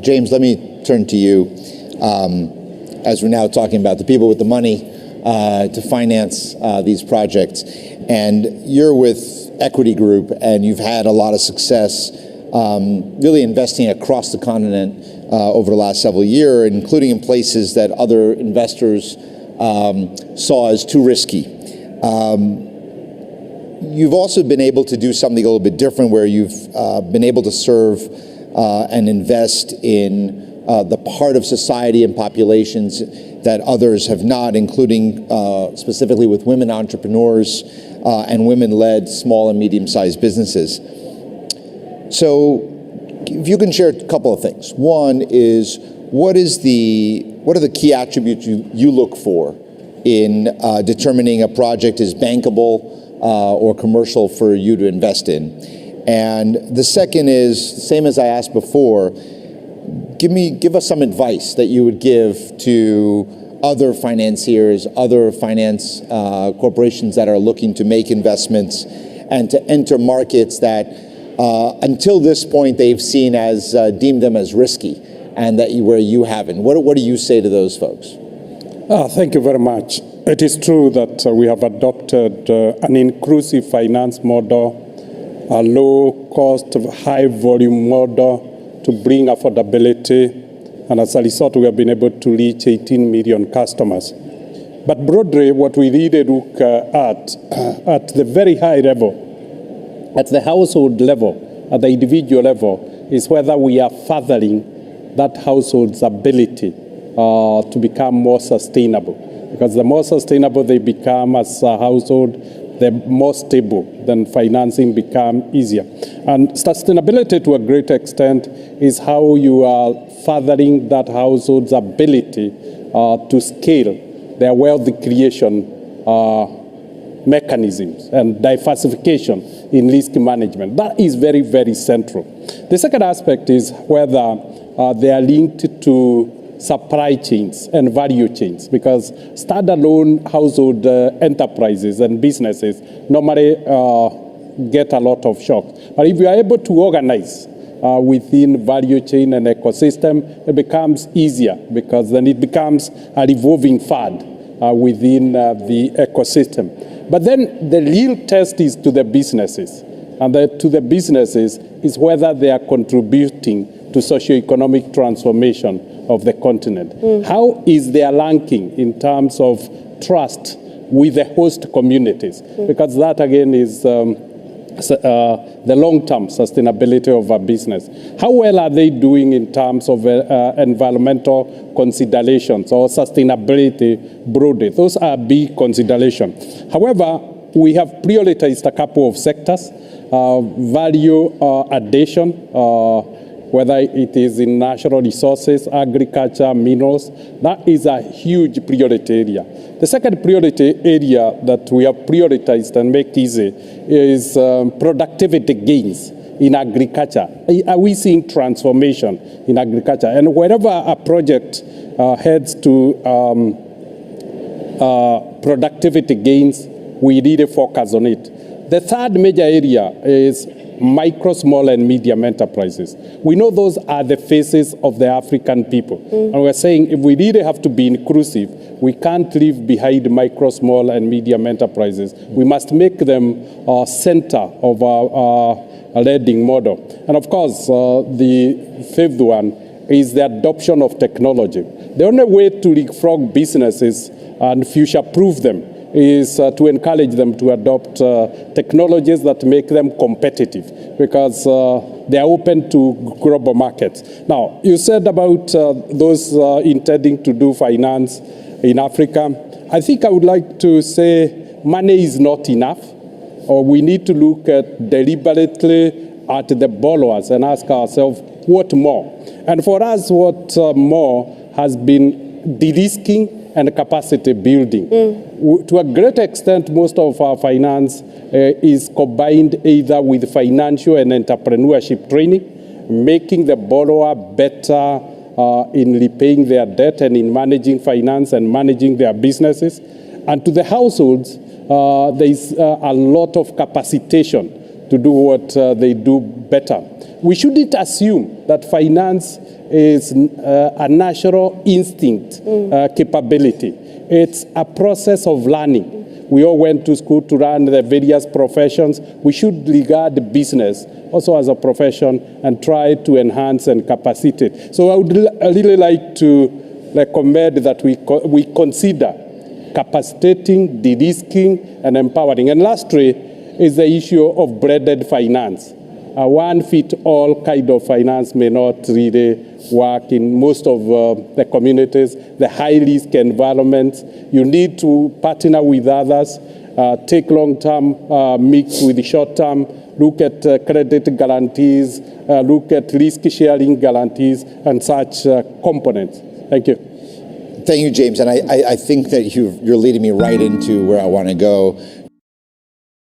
James, let me turn to you as we're now talking about the people with the money to finance these projects. And you're with Equity Group, and you've had a lot of success really investing across the continent over the last several years, including in places that other investors saw as too risky. You've also been able to do something a little bit different, where you've been able to serve and invest in the part of society and populations that others have not, including specifically with women entrepreneurs and women-led small and medium-sized businesses. So if you can share a couple of things. One is, what are the key attributes you look for in determining a project is bankable or commercial for you to invest in? And the second is, same as I asked before, give us some advice that you would give to other financiers, other finance corporations that are looking to make investments and to enter markets that until this point they've seen as deemed them as risky, and that where you haven't. What do you say to those folks? Thank you very much. It is true that we have adopted an inclusive finance model, a low-cost, high-volume model to bring affordability, and as a result, we have been able to reach 18 million customers. But broadly, what we really look at the very high level, at the household level, at the individual level, is whether we are furthering that household's ability to become more sustainable. Because the more sustainable they become as a household, the more stable, then financing become easier. And sustainability, to a great extent, is how you are furthering that household's ability to scale their wealth creation mechanisms and diversification in risk management. That is very, very central. The second aspect is whether they are linked to supply chains and value chains, because standalone household enterprises and businesses normally get a lot of shock. But if you are able to organize within value chain and ecosystem, it becomes easier, because then it becomes a revolving fund within the ecosystem. But then the real test is to the businesses. And to the businesses is whether they are contributing to socioeconomic transformation of the continent. How is their ranking in terms of trust with the host communities? Because that, again, is the long-term sustainability of a business. How well are they doing in terms of environmental considerations or sustainability broadly? Those are big considerations. However, we have prioritized a couple of sectors. Value addition, whether it is in natural resources, agriculture, minerals, that is a huge priority area. The second priority area that we have prioritized and make easy is productivity gains in agriculture. Are we seeing transformation in agriculture? And wherever a project heads to productivity gains, we really focus on it. The third major area is micro, small, and medium enterprises. We know those are the faces of the African people. And we're saying if we really have to be inclusive, we can't leave behind micro, small, and medium enterprises. We must make them center of our lending model. And of course, the fifth one is the adoption of technology. The only way to leapfrog businesses and future-proof them is to encourage them to adopt technologies that make them competitive, because they are open to global markets. Now, you said about those intending to do finance in Africa. I think I would like to say money is not enough, or we need to look at deliberately at the borrowers and ask ourselves, what more? And for us, what more has been de-risking and capacity building. To a great extent, most of our finance is combined either with financial and entrepreneurship training, making the borrower better in repaying their debt and in managing finance and managing their businesses. And to the households, there is a lot of capacitation to do what they do better. We shouldn't assume that finance is a natural instinct capability. It's a process of learning. We all went to school to learn the various professions. We should regard business also as a profession and try to enhance and capacitate. So I would really like to recommend that we consider capacitating, de-risking, and empowering. And lastly is the issue of blended finance. A one-fit-all kind of finance may not really work in most of the communities, the high-risk environments. You need to partner with others, take long-term mix with short-term, look at credit guarantees, look at risk-sharing guarantees, and such components. Thank you. Thank you, James. And I think that you're leading me right into where I want to go.